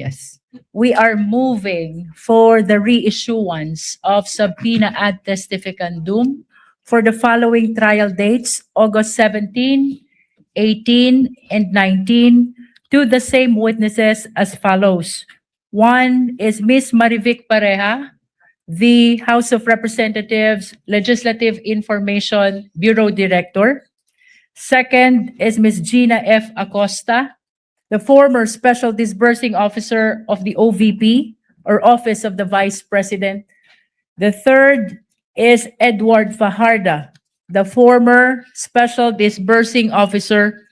yes. We are moving for the reissuance of subpoena ad testificandum for the following trial dates, August 17, 18, and 19, to the same witnesses as follows. One is Ms. Marivic Pareja, the House of Representatives Legislative Information Bureau Director. Second is Ms. Gina F. Acosta, the former Special Disbursing Officer of the OVP, or Office of the Vice President. The third is Edward Fajarda, the former Special Disbursing Officer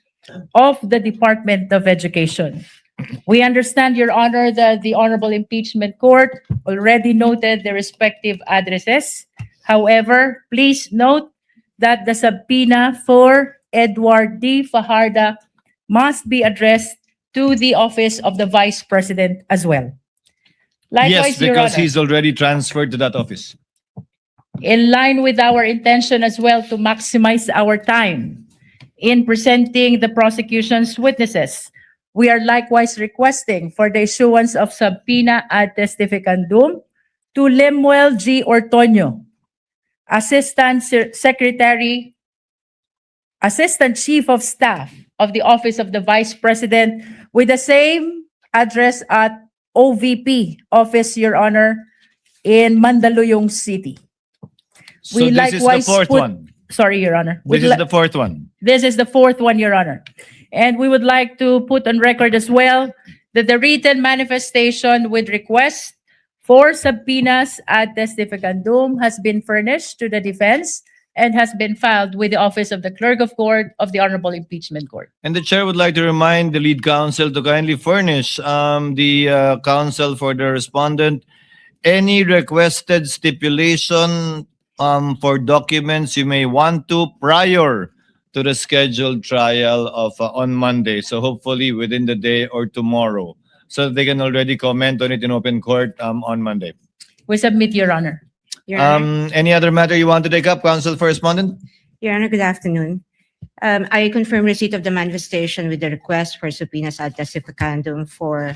of the Department of Education. We understand, Your Honor, that the Honorable Impeachment Court already noted the respective addresses. However, please note that the subpoena for Edward D. Fajarda must be addressed to the Office of the Vice President as well. Yes, Likewise, Your because Honor, he's already transferred to that office. in line with our intention as well to maximize our time in presenting the prosecution's witnesses, we are likewise requesting for the issuance of subpoena ad testificandum to Lemuel G. Ortonio, Assistant Chief of Staff of the Office of the Vice President, with the same address at OVP Office, Your Honor, in Mandaluyong City. So this is the fourth one. Sorry, Your Honor. This is the fourth one. This is the fourth one, Your Honor. And we would like to put on record as well that the written manifestation with request for subpoenas ad testificandum has been furnished to the defense and has been filed with the Office of the Clerk of Court of the Honorable Impeachment Court. And the chair would like to remind the lead counsel to kindly furnish the counsel for the respondent any requested stipulation for documents you may want to prior to the scheduled trial of on Monday. So hopefully within the day or tomorrow, so that they can already comment on it in open court on Monday. We submit, Your Honor. Your Honor, Any other matter you want to take up, counsel for respondent? Your Honor, good afternoon. I confirm receipt of the manifestation with the request for subpoenas ad testificandum for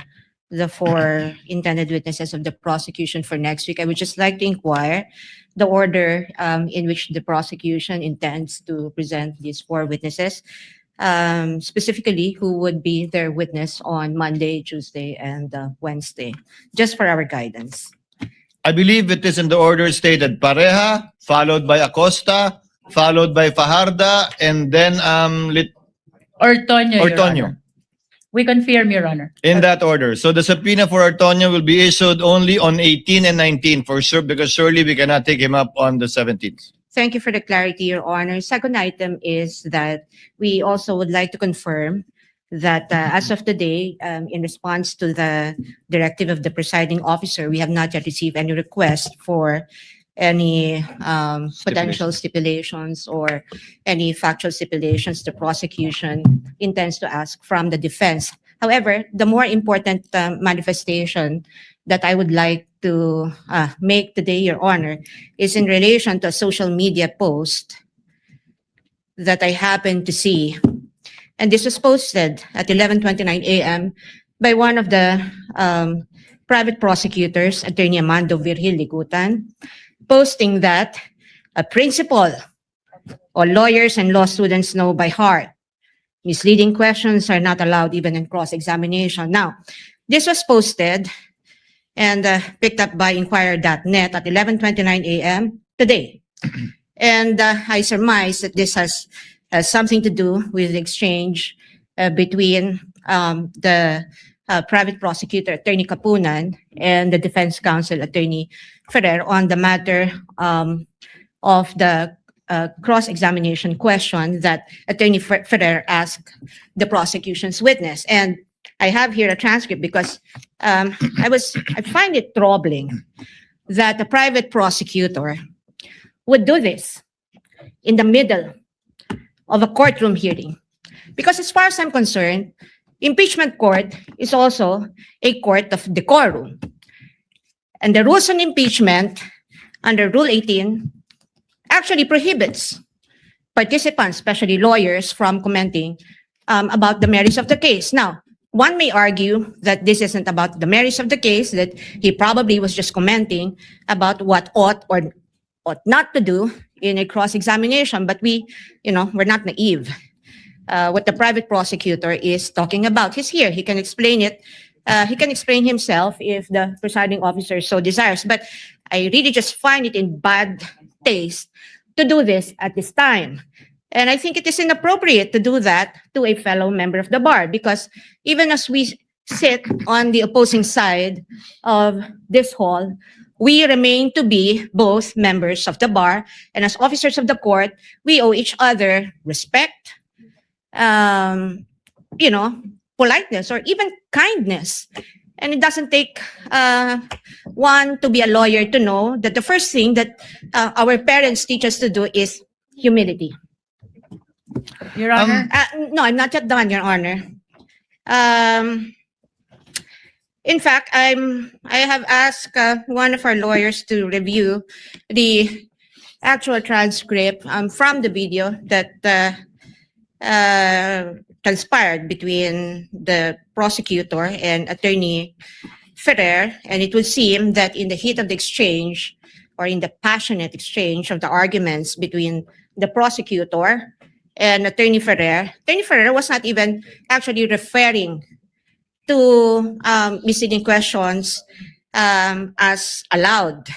the four intended witnesses of the prosecution for next week. I would just like to inquire the order in which the prosecution intends to present these four witnesses, specifically who would be their witness on Monday, Tuesday, and Wednesday, just for our guidance. I believe it is in the order stated: Pareja, followed by Acosta, followed by Fajarda, and then Ortonio, Your Ortonio. Honor. We confirm, Your Honor. In that order. So the subpoena for Ortonio will be issued only on 18 and 19 for sure, because surely we cannot take him up on the 17th. Thank you for the clarity, Your Honor. Second item is that we also would like to confirm that as of today, in response to the directive of the presiding officer, we have not yet received any request for any potential stipulations or any factual stipulations the prosecution intends to ask from the defense. However, the more important manifestation that I would like to make today, Your Honor, is in relation to a social media post that I happened to see. And this was posted at 11:29 a.m. by one of the private prosecutors, Attorney Amando Virgil Ligutan, posting that a principal or lawyers and law students know by heart misleading questions are not allowed even in cross-examination. Now, this was posted and picked up by Inquirer.net at 11:29 a.m. today. And I surmise that this has something to do with the exchange between the private prosecutor, Attorney Kapunan, and the defense counsel, Attorney Ferrer, on the matter of the cross-examination question that Attorney Ferrer asked the prosecution's witness. And I have here a transcript because I find it troubling that a private prosecutor would do this in the middle of a courtroom hearing. Because as far as I'm concerned, impeachment court is also a court of decorum. And the rules on impeachment under Rule 18 actually prohibits participants, especially lawyers, from commenting about the merits of the case. Now, one may argue that this isn't about the merits of the case, that he probably was just commenting about what ought or ought not to do in a cross-examination, but we're not naive. What the private prosecutor is talking about, he's here, he can explain it. He can explain himself if the presiding officer so desires, but I really just find it in bad taste to do this at this time. And I think it is inappropriate to do that to a fellow member of the bar, because even as we sit on the opposing side of this hall, we remain to be both members of the bar, and as officers of the court, we owe each other respect, politeness, or even kindness. And it doesn't take one to be a lawyer to know that the first thing that our parents teach us to do is humility. Your Honor. No, I'm not yet done, Your Honor. In fact, I have asked one of our lawyers to review the actual transcript from the video that transpired between the prosecutor and Attorney Ferrer, and it would seem that in the heat of the exchange, or in the passionate exchange of the arguments between the prosecutor and Attorney Ferrer was not even actually referring to misleading questions as allowed,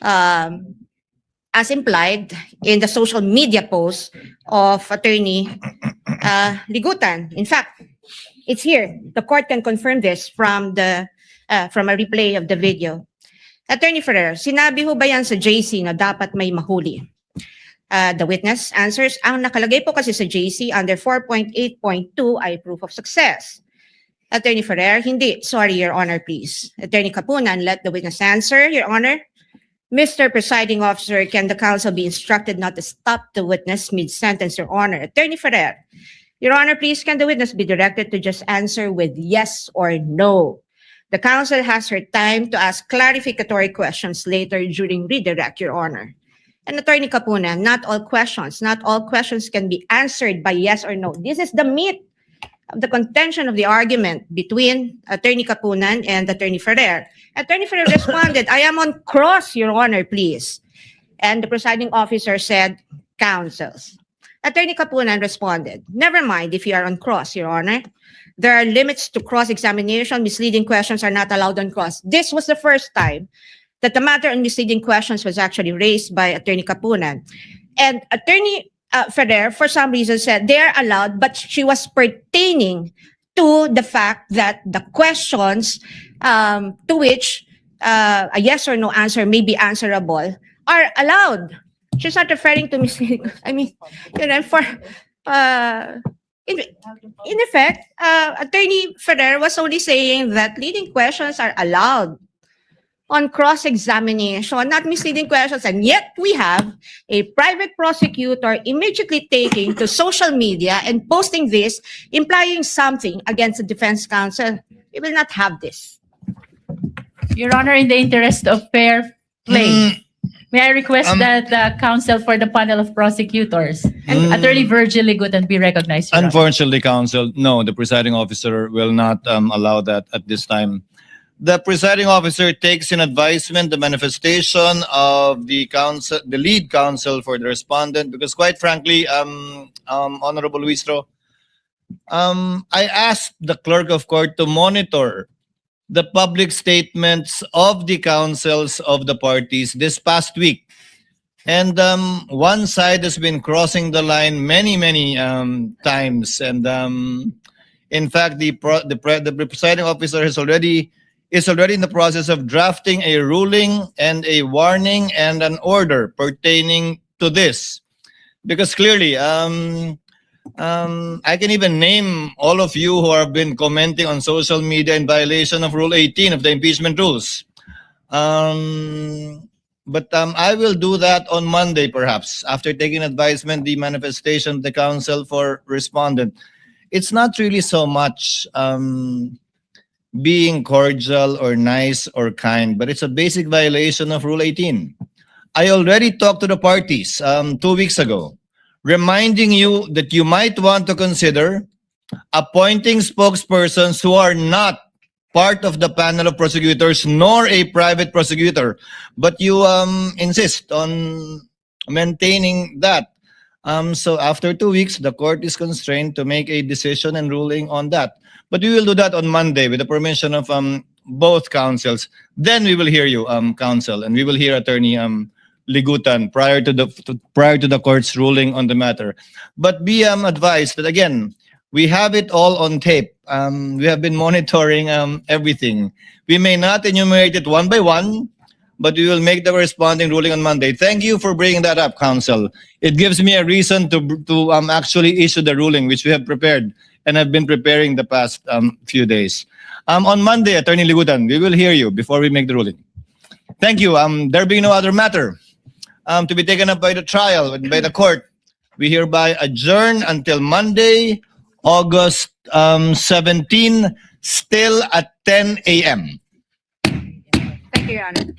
as implied in the social media post of Attorney Ligutan. In fact, it's here. The court can confirm this from a replay of the video. Attorney Ferrer, sinabi ho ba yan sa JC na dapat may mahuli? The witness answers, ang nakalagay po kasi sa JC under 4.8.2 ay proof of success. Attorney Ferrer, hindi. Sorry, Your Honor, please. Attorney Kapunan, let the witness answer, Your Honor. Mr. Presiding Officer, can the counsel be instructed not to stop the witness mid-sentence, Your Honor? Attorney Ferrer, Your Honor, please, can the witness be directed to just answer with yes or no? The counsel has her time to ask clarificatory questions later during redirect, Your Honor. And Attorney Kapunan, not all questions can be answered by yes or no. This is the meat of the contention of the argument between Attorney Kapunan and Attorney Ferrer. Attorney Ferrer responded, I am on cross, Your Honor, please. And the presiding officer said, counsels. Attorney Kapunan responded, never mind if you are on cross, Your Honor. There are limits to cross-examination. Misleading questions are not allowed on cross. This was the first time that the matter on misleading questions was actually raised by Attorney Kapunan. And Attorney Ferrer, for some reason, said they are allowed, but she was pertaining to the fact that the questions to which a yes or no answer may be answerable are allowed. She's not referring to misleading. I mean, in effect, Attorney Ferrer was only saying that leading questions are allowed on cross-examination, not misleading questions, and yet we have a private prosecutor immediately taking to social media and posting this, implying something against the defense counsel. We will not have this. Your Honor, in the interest of fair play, may I request that the counsel for the panel of prosecutors, Attorney Virgil Ligutan, be recognized, Your Honor. Unfortunately, counsel, no, the presiding officer will not allow that at this time. The presiding officer takes in advisement the manifestation of the counsel, the lead counsel for the respondent, because quite frankly, Honorable Luistro, I asked the clerk of court to monitor the public statements of the counsels of the parties this past week. And one side has been crossing the line many times. And in fact, the presiding officer is already in the process of drafting a ruling and a warning and an order pertaining to this. Because clearly, I can even name all of you who have been commenting on social media in violation of Rule 18 of the impeachment rules. But I will do that on Monday, perhaps, after taking advisement, the manifestation of the counsel for respondent. It's not really so much being cordial or nice or kind, but it's a basic violation of Rule 18. I already talked to the parties 2 weeks ago, reminding you that you might want to consider appointing spokespersons who are not part of the panel of prosecutors nor a private prosecutor, but you insist on maintaining that. So after 2 weeks, the court is constrained to make a decision and ruling on that. But we will do that on Monday with the permission of both counsels. Then we will hear you, counsel, and we will hear Attorney Ligutan prior to the court's ruling on the matter. But be advised that again, we have it all on tape. We have been monitoring everything. We may not enumerate it one by one, but we will make the corresponding ruling on Monday. Thank you for bringing that up, counsel. It gives me a reason to actually issue the ruling, which we have prepared and have been preparing the past few days. On Monday, Attorney Ligutan, we will hear you before we make the ruling. Thank you. There being no other matter to be taken up by the trial, by the court, we hereby adjourn until Monday, August 17, still at 10 a.m. Thank you, Your Honor.